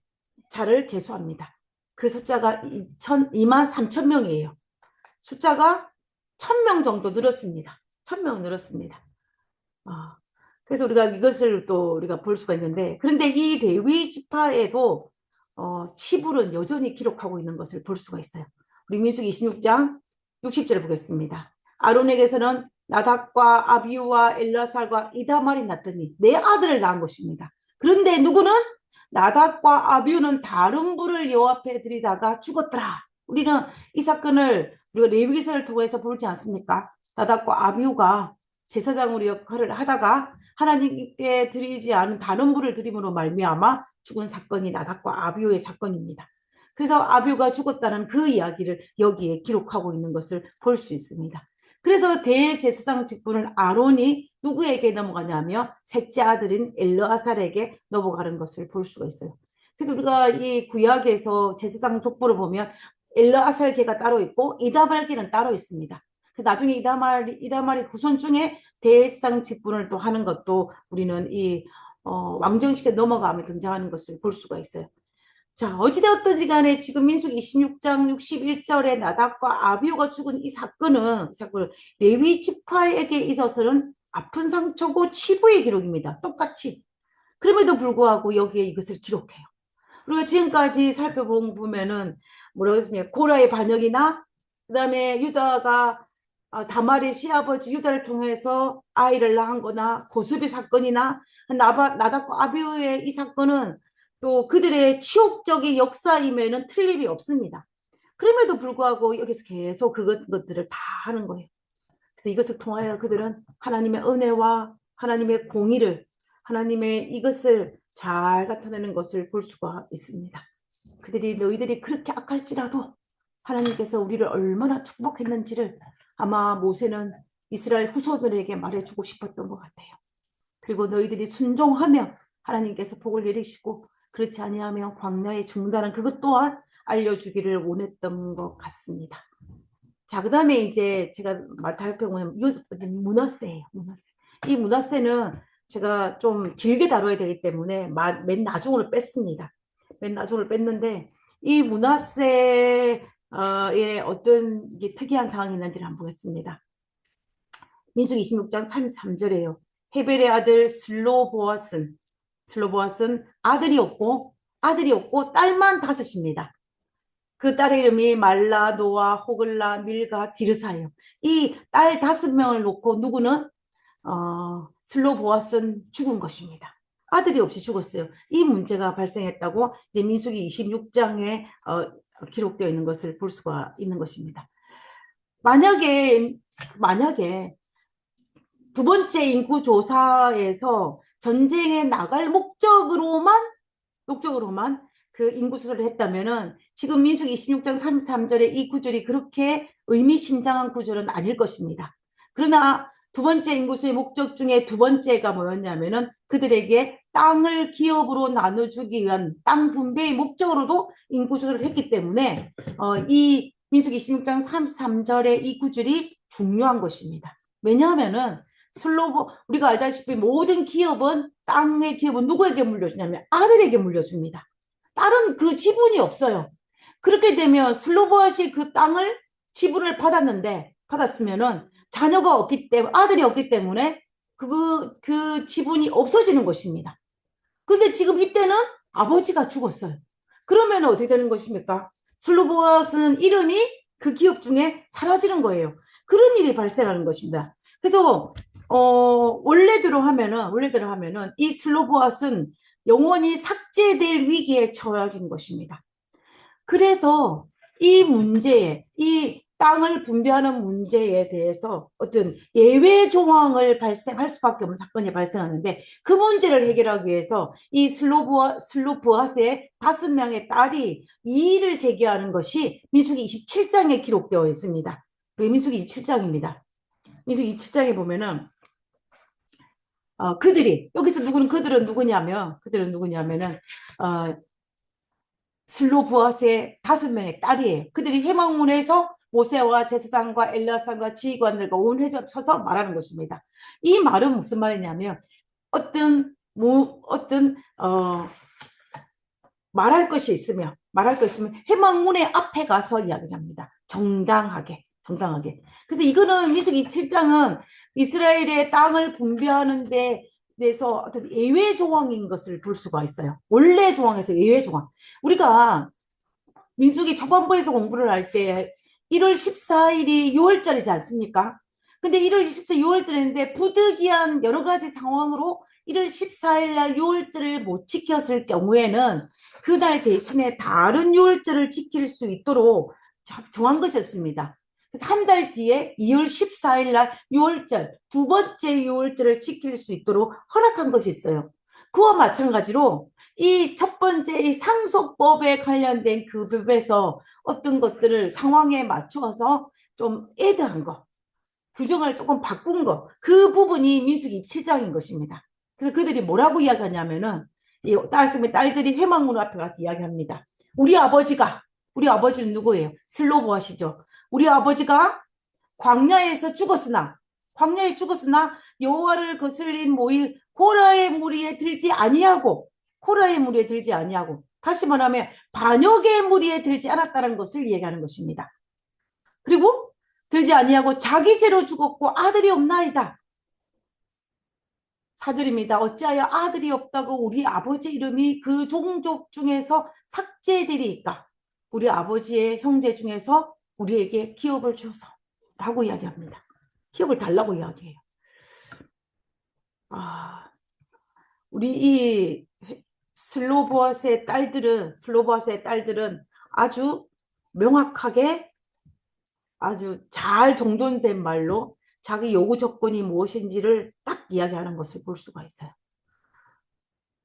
자를 계수합니다. 그 숫자가 2만 3천 명이에요. 숫자가 1,000명 정도 늘었습니다. 1,000명 늘었습니다. 그래서 우리가 이것을 또 우리가 볼 수가 있는데, 그런데 이 레위 지파에도 치불은 여전히 기록하고 있는 것을 볼 수가 있어요. 우리 민수기 26장 60절을 보겠습니다. 아론에게서는 나답과 아비우와 엘라살과 이다말이 났더니 네 아들을 낳은 것입니다. 그런데 누구는 나답과 아비우는 다른 불을 여호와 앞에 들이다가 죽었더라. 우리는 이 사건을 우리가 레위기서를 통해서 보지 않습니까? 나답과 아비우가 제사장으로 역할을 하다가 하나님께 드리지 않은 다른 불을 드림으로 말미암아 죽은 사건이 나답과 아비우의 사건입니다. 그래서 아비우가 죽었다는 그 이야기를 여기에 기록하고 있는 것을 볼 수 있습니다. 그래서 대제사장 직분을 아론이 누구에게 넘어가냐면 셋째 아들인 엘르아살에게 넘어가는 것을 볼 수가 있어요. 그래서 우리가 이 구약에서 제사장 족보를 보면 엘르아살계가 따로 있고 이다말계는 따로 있습니다. 나중에 이다말이 후손 중에 대제사장 직분을 또 하는 것도 우리는 이 왕정시대 넘어가면 등장하는 것을 볼 수가 있어요. 자, 어찌되었든지 간에 지금 민수기 26장 61절에 나답과 아비오가 죽은 이 사건은 레위 지파에게 있어서는 아픈 상처고 치부의 기록입니다. 똑같이. 그럼에도 불구하고 여기에 이것을 기록해요. 그리고 지금까지 살펴보면은 뭐라고 했습니까? 고라의 반역이나 그다음에 유다가 다말의 시아버지 유다를 통해서 아이를 낳은 거나 고수비 사건이나 나답과 아비오의 이 사건은 또 그들의 치욕적인 역사임에는 틀림이 없습니다. 그럼에도 불구하고 여기서 계속 그것들을 다 하는 거예요. 그래서 이것을 통하여 그들은 하나님의 은혜와 하나님의 공의를, 하나님의 이것을 잘 나타내는 것을 볼 수가 있습니다. 너희들이 그렇게 악할지라도 하나님께서 우리를 얼마나 축복했는지를 아마 모세는 이스라엘 후손들에게 말해주고 싶었던 것 같아요. 그리고 너희들이 순종하면 하나님께서 복을 내리시고 그렇지 아니하면 광야에 죽는다는 그것 또한 알려주기를 원했던 것 같습니다. 자, 그 다음에 이제 제가 살펴보면 므낫세예요. 므낫세. 이 므낫세는 제가 좀 길게 다뤄야 되기 때문에 맨 나중으로 뺐습니다. 맨 나중으로 뺐는데 이 므낫세의 어떤 특이한 상황이 있는지를 한번 보겠습니다. 민수기 26장 33절에요. 헤벨의 아들 슬로보아스는 아들이 없고 딸만 5입니다. 그 딸의 이름이 말라, 노아, 호글라, 밀가, 디르사예요. 이 딸 5명을 놓고 누구는 슬로보아스는 죽은 것입니다. 아들이 없이 죽었어요. 이 문제가 발생했다고 이제 민수기 26장에 기록되어 있는 것을 볼 수가 있는 것입니다. 만약에 두 번째 인구 조사에서 전쟁에 나갈 목적으로만 그 인구 수사를 했다면은 지금 민수기 26장 33절의 이 구절이 그렇게 의미심장한 구절은 아닐 것입니다. 그러나 두 번째 인구수의 목적 중에 두 번째가 뭐였냐면은 그들에게 땅을 기업으로 나눠주기 위한 땅 분배의 목적으로도 인구수사를 했기 때문에 이 민수기 26장 33절의 이 구절이 중요한 것입니다. 왜냐하면은 우리가 알다시피 모든 기업은 땅의 기업은 누구에게 물려주냐면 아들에게 물려줍니다. 딸은 그 지분이 없어요. 그렇게 되면 슬로보아시 그 땅을 지분을 받았으면은 자녀가 없기 때문에 아들이 없기 때문에 그 지분이 없어지는 것입니다. 근데 지금 이때는 아버지가 죽었어요. 그러면 어떻게 되는 것입니까? 슬로보아스는 이름이 그 기업 중에 사라지는 거예요. 그런 일이 발생하는 것입니다. 그래서 원래대로 하면은 이 슬로보아스는 영원히 삭제될 위기에 처해진 것입니다. 그래서 이 땅을 분배하는 문제에 대해서 어떤 예외 조항을 발생할 수밖에 없는 사건이 발생하는데 그 문제를 해결하기 위해서 이 슬로브아스의 5명의 딸이 이의를 제기하는 것이 민수기 27장에 기록되어 있습니다. 민수기 27장입니다. 민수기 27장에 보면은 그들은 누구냐면은 슬로브아스의 5명의 딸이에요. 그들이 해망문에서 모세와 제사장과 엘리야상과 지휘관들과 온 회전 서서 말하는 것입니다. 이 말은 무슨 말이냐면 어떤 말할 것이 있으면 해망문의 앞에 가서 이야기합니다. 정당하게. 그래서 이거는 민수기 7장은 이스라엘의 땅을 분배하는 데 대해서 어떤 예외 조항인 것을 볼 수가 있어요. 원래 조항에서 예외 조항. 우리가 민수기 초반부에서 공부를 할 때 1월 14일이 6월절이지 않습니까? 근데 1월 24일 6월절인데 부득이한 여러 가지 상황으로 1월 14일 날 6월절을 못 지켰을 경우에는 그날 대신에 다른 6월절을 지킬 수 있도록 정한 것이었습니다. 그래서 한 달 뒤에 2월 14일 날 6월절, 두 번째 6월절을 지킬 수 있도록 허락한 것이 있어요. 그와 마찬가지로 이 첫 번째 이 상속법에 관련된 그 부분에서 어떤 것들을 상황에 맞춰서 좀 애드한 거, 규정을 조금 바꾼 거, 그 부분이 민수기 7장인 것입니다. 그래서 그들이 뭐라고 이야기하냐면은 이 딸들이 회망문 앞에 가서 이야기합니다. 우리 아버지는 누구예요? 슬로보아시죠. 우리 아버지가 광야에 죽었으나 여호와를 거슬린 모일 코라의 무리에 들지 아니하고 다시 말하면 반역의 무리에 들지 않았다는 것을 얘기하는 것입니다. 그리고 들지 아니하고 자기 죄로 죽었고 아들이 없나이다. 4절입니다. 어찌하여 아들이 없다고 우리 아버지 이름이 그 종족 중에서 삭제되리까? 우리 아버지의 형제 중에서 우리에게 기업을 주어서 라고 이야기합니다. 기업을 달라고 이야기해요. 우리 이 슬로보아스의 딸들은 아주 명확하게 아주 잘 정돈된 말로 자기 요구 조건이 무엇인지를 딱 이야기하는 것을 볼 수가 있어요.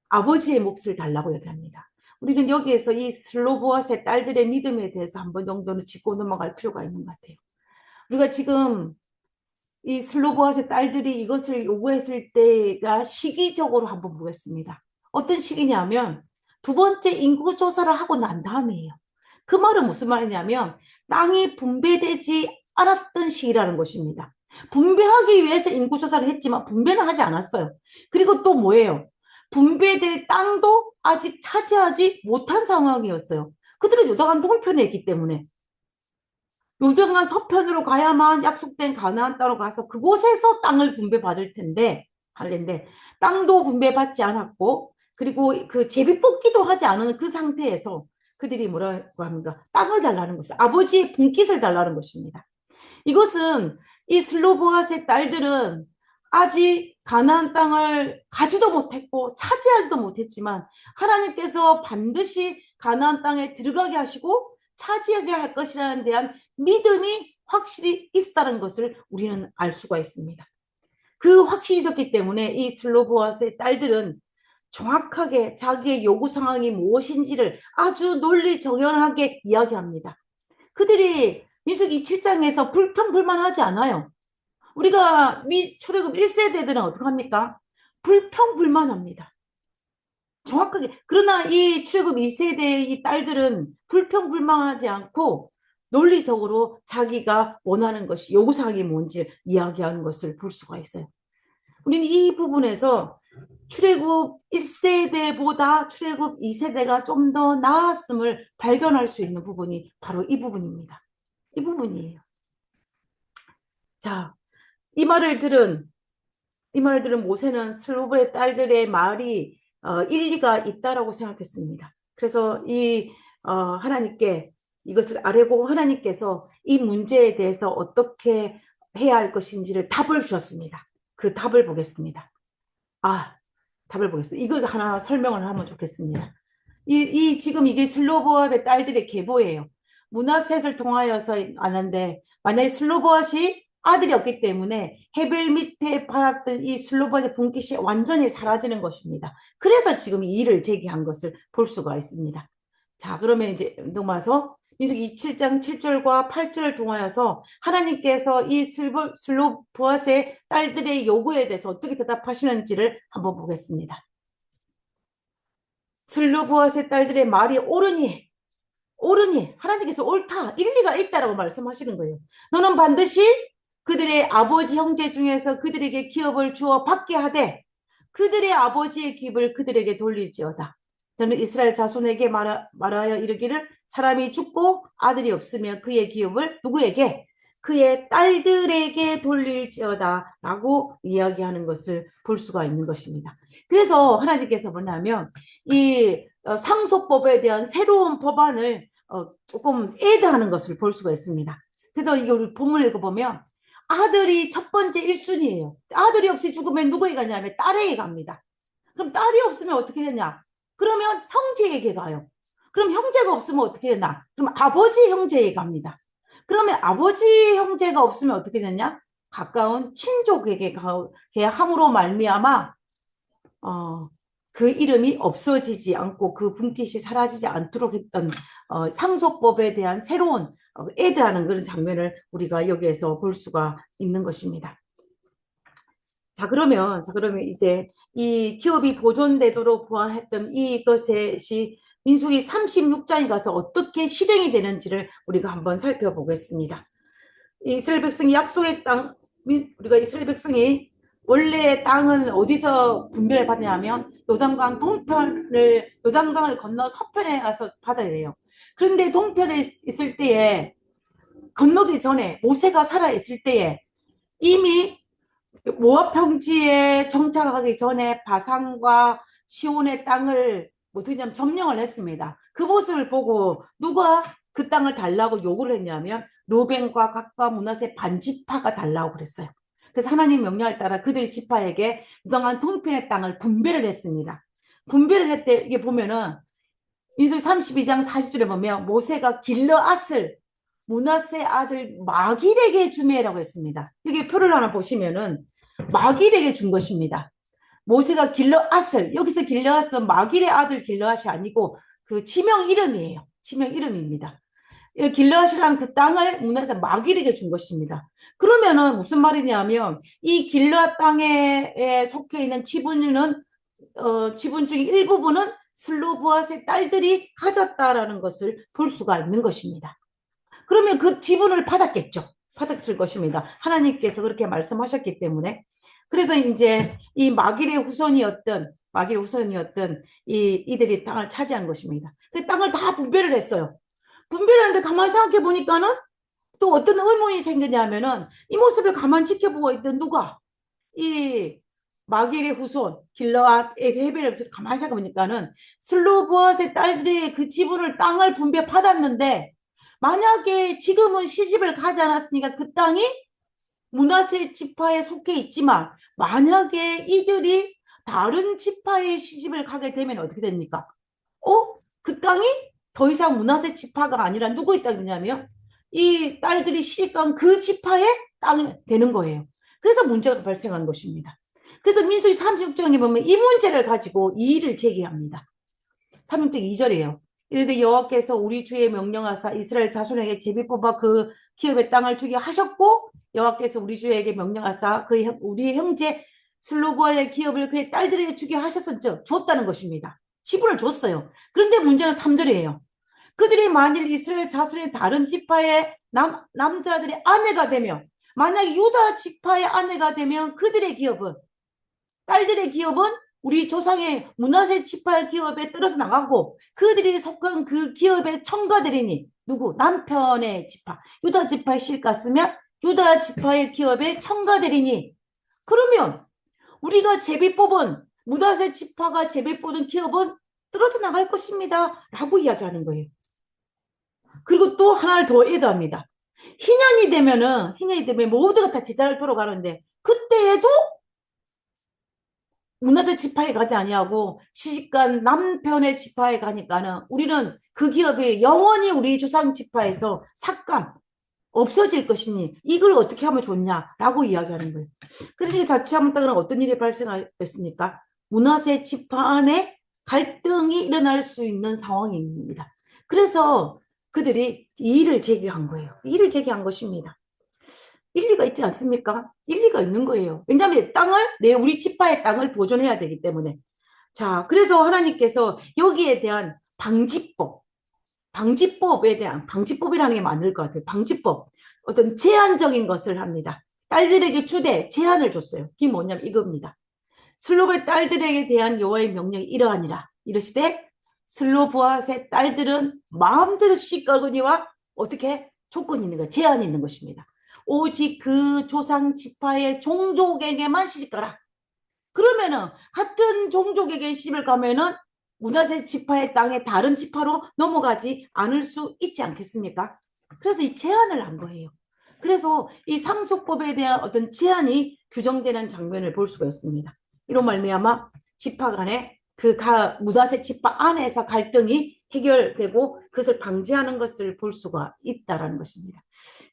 아버지의 몫을 달라고 얘기합니다. 우리는 여기에서 이 슬로보아스의 딸들의 믿음에 대해서 한 번 정도는 짚고 넘어갈 필요가 있는 것 같아요. 우리가 지금 이 슬로보아스의 딸들이 이것을 요구했을 때가 시기적으로 한번 보겠습니다. 어떤 시기냐면 두 번째 인구조사를 하고 난 다음이에요. 그 말은 무슨 말이냐면 땅이 분배되지 않았던 시기라는 것입니다. 분배하기 위해서 인구조사를 했지만 분배는 하지 않았어요. 그리고 또 뭐예요? 분배될 땅도 아직 차지하지 못한 상황이었어요. 그들은 요단강 동편에 있기 때문에 요단강 서편으로 가야만 약속된 가나안 땅으로 가서 그곳에서 땅을 분배받을 텐데 할텐데 땅도 분배받지 않았고 그리고 그 제비 뽑기도 하지 않은 그 상태에서 그들이 뭐라고 합니까? 땅을 달라는 것이 아버지의 분깃을 달라는 것입니다. 이것은 이 슬로보아스의 딸들은 아직 가나안 땅을 가지도 못했고 차지하지도 못했지만 하나님께서 반드시 가나안 땅에 들어가게 하시고 차지하게 할 것이라는 대한 믿음이 확실히 있었다는 것을 우리는 알 수가 있습니다. 그 확신이 있었기 때문에 이 슬로보아스의 딸들은 정확하게 자기의 요구 상황이 무엇인지를 아주 논리정연하게 이야기합니다. 그들이 민수기 7장에서 불평불만하지 않아요. 우리가 초대급 1세대들은 어떻게 합니까? 불평불만합니다. 정확하게. 그러나 이 출애굽 2세대의 이 딸들은 불평불만하지 않고 논리적으로 자기가 원하는 것이 요구사항이 뭔지 이야기하는 것을 볼 수가 있어요. 우리는 이 부분에서 출애굽 1세대보다 출애굽 2세대가 좀 더 나았음을 발견할 수 있는 부분이 바로 이 부분입니다. 이 부분이에요. 자, 이 말을 들은 이 말들은 모세는 슬로브의 딸들의 말이 일리가 있다라고 생각했습니다. 그래서 하나님께 이것을 아뢰고 하나님께서 이 문제에 대해서 어떻게 해야 할 것인지를 답을 주셨습니다. 그 답을 보겠습니다. 아, 답을 보겠습니다. 이거 하나 설명을 하면 좋겠습니다. 지금 이게 슬로보압의 딸들의 계보예요. 문하셋을 통하여서 아는데, 만약에 슬로보앗이 아들이 없기 때문에 헤벨 밑에 받았던 이 슬로보앗의 분깃이 완전히 사라지는 것입니다. 그래서 지금 이 일을 제기한 것을 볼 수가 있습니다. 자, 그러면 이제 넘어와서 민수기 27장 7절과 8절을 통하여서 하나님께서 이 슬로보앗의 딸들의 요구에 대해서 어떻게 대답하시는지를 한번 보겠습니다. 슬로보앗의 딸들의 말이 옳으니 하나님께서 옳다, 일리가 있다라고 말씀하시는 거예요. 너는 반드시 그들의 아버지 형제 중에서 그들에게 기업을 주어 받게 하되 그들의 아버지의 기업을 그들에게 돌릴지어다. 너는 이스라엘 자손에게 말하여 이르기를 사람이 죽고 아들이 없으면 그의 기업을 누구에게? 그의 딸들에게 돌릴지어다 라고 이야기하는 것을 볼 수가 있는 것입니다. 그래서 하나님께서 뭐냐면 이 상속법에 대한 새로운 법안을 조금 애드하는 것을 볼 수가 있습니다. 그래서 이거 우리 본문을 읽어보면 아들이 첫 번째 1순위예요. 아들이 없이 죽으면 누구에게 가냐면 딸에게 갑니다. 그럼 딸이 없으면 어떻게 되냐? 그러면 형제에게 가요. 그럼 형제가 없으면 어떻게 되나? 그럼 아버지 형제에게 갑니다. 그러면 아버지 형제가 없으면 어떻게 되냐? 가까운 친족에게 함으로 말미암아 그 이름이 없어지지 않고 그 분깃이 사라지지 않도록 했던 상속법에 대한 새로운 애드하는 그런 장면을 우리가 여기에서 볼 수가 있는 것입니다. 자, 그러면 이제 이 기업이 보존되도록 보완했던 이것이 민수기 36장에 가서 어떻게 실행이 되는지를 우리가 한번 살펴보겠습니다. 이스라엘 백성이 약속의 땅, 우리가 이스라엘 백성이 원래 땅은 어디서 분배를 받냐면 요단강을 건너 서편에 가서 받아야 돼요. 그런데 동편에 있을 때에 건너기 전에 모세가 살아 있을 때에 이미 모압 평지에 정착하기 전에 바산과 시온의 땅을 어떻게 냐면 점령을 했습니다. 그 모습을 보고 누가 그 땅을 달라고 요구를 했냐면 루벤과 각과 므낫세 반지파가 달라고 그랬어요. 그래서 하나님 명령을 따라 그들 지파에게 그동안 동편의 땅을 분배를 했습니다. 분배를 했대 이게 보면은 민수기 32장 40절에 보면 모세가 길르앗을 므낫세 아들 마길에게 주매라고 했습니다. 여기 표를 하나 보시면은 마길에게 준 것입니다. 모세가 길르앗을 여기서 길르앗은 마길의 아들 길르앗이 아니고 그 지명 이름이에요. 지명 이름입니다. 길르앗이라는 그 땅을 므낫세 마길에게 준 것입니다. 그러면은 무슨 말이냐면 이 길르앗 땅에 속해 있는 지분 중에 일부분은 슬로보앗의 딸들이 가졌다라는 것을 볼 수가 있는 것입니다. 그러면 그 지분을 받았겠죠. 받았을 것입니다. 하나님께서 그렇게 말씀하셨기 때문에. 그래서 이제 이 마길의 후손이었던 이들이 땅을 차지한 것입니다. 그 땅을 다 분배를 했어요. 분배를 했는데 가만히 생각해 보니까는 또 어떤 의문이 생기냐면은 이 모습을 가만히 지켜보고 있던 누가 이 마길의 후손 길르앗 헤벨을 가만히 생각해 보니까는 슬로보앗의 딸들이 그 지분을 땅을 분배 받았는데 만약에 지금은 시집을 가지 않았으니까 그 땅이 므낫세 지파에 속해 있지만 만약에 이들이 다른 지파에 시집을 가게 되면 어떻게 됩니까? 그 땅이 더 이상 므낫세 지파가 아니라 누구의 땅이냐면 이 딸들이 시집간 그 지파의 땅이 되는 거예요. 그래서 문제가 발생한 것입니다. 그래서 민수기 36장에 보면 이 문제를 가지고 이 일을 제기합니다. 36장 2절이에요. 이르되 여호와께서 우리 주에 명령하사 이스라엘 자손에게 제비 뽑아 그 기업의 땅을 주게 하셨고 여호와께서 우리 주에게 명령하사 우리 형제 슬로보아의 기업을 그의 딸들에게 주게 하셨은즉 줬다는 것입니다. 지분을 줬어요. 그런데 문제는 3절이에요. 그들이 만일 이스라엘 자손의 다른 지파의 남자들의 아내가 되며 만약 유다 지파의 아내가 되면 그들의 기업은 딸들의 기업은 우리 조상의 므낫세 지파의 기업에 떨어져 나가고 그들이 속한 그 기업의 첨가들이니 누구? 남편의 지파 유다 지파의 실갔으면 유다 지파의 기업의 첨가들이니 그러면 우리가 제비 뽑은 므닷의 지파가 제비 뽑은 기업은 떨어져 나갈 것입니다. 라고 이야기하는 거예요. 그리고 또 하나를 더 애도합니다. 희년이 되면 모두가 다 제자를 돌아가는데 그때에도 므닷의 지파에 가지 아니하고 시집간 남편의 지파에 가니까는 우리는 그 기업이 영원히 우리 조상 지파에서 삭감 없어질 것이니 이걸 어떻게 하면 좋냐라고 이야기하는 거예요. 그러니까 자칫하면 어떤 일이 발생했습니까? 므닷의 지파 안에 갈등이 일어날 수 있는 상황입니다. 그래서 그들이 이 일을 제기한 거예요. 이 일을 제기한 것입니다. 일리가 있지 않습니까? 일리가 있는 거예요. 왜냐하면 우리 지파의 땅을 보존해야 되기 때문에. 자, 그래서 하나님께서 여기에 대한 방지법이라는 게 맞을 것 같아요. 방지법. 어떤 제한적인 것을 합니다. 딸들에게 주되 제한을 줬어요. 그게 뭐냐면 이겁니다. 슬롭의 딸들에게 대한 여호와의 명령이 이러하니라. 이르시되 슬로브앗의 딸들은 마음대로 시집가거니와 어떻게 조건이 있는 거예요. 제한이 있는 것입니다. 오직 그 조상 지파의 종족에게만 시집가라. 그러면은 같은 종족에게 시집을 가면은 므닷의 지파의 땅에 다른 지파로 넘어가지 않을 수 있지 않겠습니까? 그래서 이 제한을 한 거예요. 그래서 이 상속법에 대한 어떤 제한이 규정되는 장면을 볼 수가 있습니다. 이런 말미암아 지파 간에 므닷의 지파 안에서 갈등이 해결되고 그것을 방지하는 것을 볼 수가 있다는 것입니다.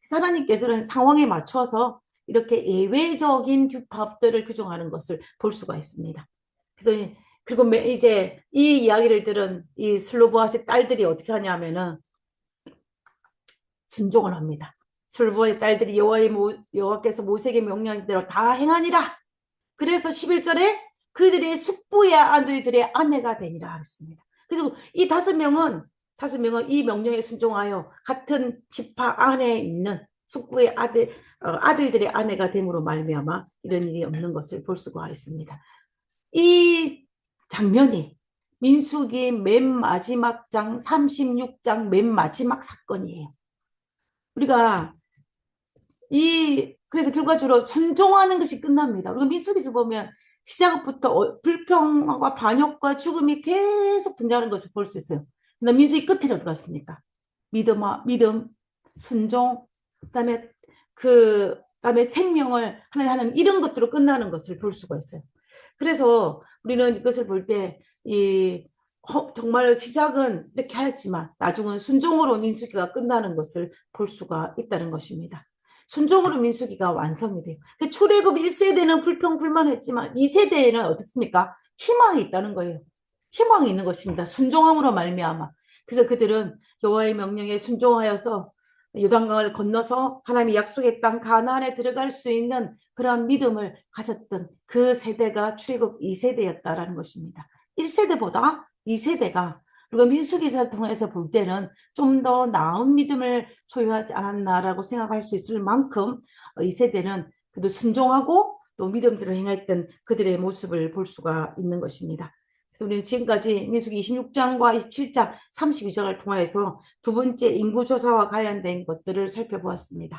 하나님께서는 상황에 맞춰서 이렇게 예외적인 법들을 규정하는 것을 볼 수가 있습니다. 그래서 그리고 이제 이 이야기를 들은 이 슬로보아스의 딸들이 어떻게 하냐면은 순종을 합니다. 슬로보아의 딸들이 여호와께서 모세에게 명령하신 대로 다 행하니라. 그래서 11절에 그들의 숙부의 아들들의 아내가 되니라 했습니다. 그래서 이 다섯 명은 이 명령에 순종하여 같은 지파 안에 있는 숙부의 아들들의 아내가 됨으로 말미암아 이런 일이 없는 것을 볼 수가 있습니다. 이 장면이 민수기 맨 마지막 장 36장 맨 마지막 사건이에요. 우리가 그래서 결과적으로 순종하는 것이 끝납니다. 우리가 민수기에서 보면 시작부터 불평과 반역과 죽음이 계속 등장하는 것을 볼 수 있어요. 근데 민수기 끝에 어디 갔습니까? 믿음, 순종, 그다음에 생명을 하는 이런 것들로 끝나는 것을 볼 수가 있어요. 그래서 우리는 이것을 볼 때 정말 시작은 이렇게 하였지만 나중은 순종으로 민수기가 끝나는 것을 볼 수가 있다는 것입니다. 순종으로 민수기가 완성이 돼요. 출애굽 1세대는 불평불만했지만 2세대에는 어떻습니까? 희망이 있다는 거예요. 희망이 있는 것입니다. 순종함으로 말미암아. 그래서 그들은 여호와의 명령에 순종하여서 요단강을 건너서 하나님이 약속의 땅 가나안에 들어갈 수 있는 그런 믿음을 가졌던 그 세대가 출애굽 2세대였다라는 것입니다. 1세대보다 2세대가 우리가 민수기를 통해서 볼 때는 좀 더 나은 믿음을 소유하지 않았나라고 생각할 수 있을 만큼 2세대는 그래도 순종하고 또 믿음대로 행했던 그들의 모습을 볼 수가 있는 것입니다. 그래서 우리는 지금까지 민수기 26장과 27장 32장을 통해서 두 번째 인구조사와 관련된 것들을 살펴보았습니다.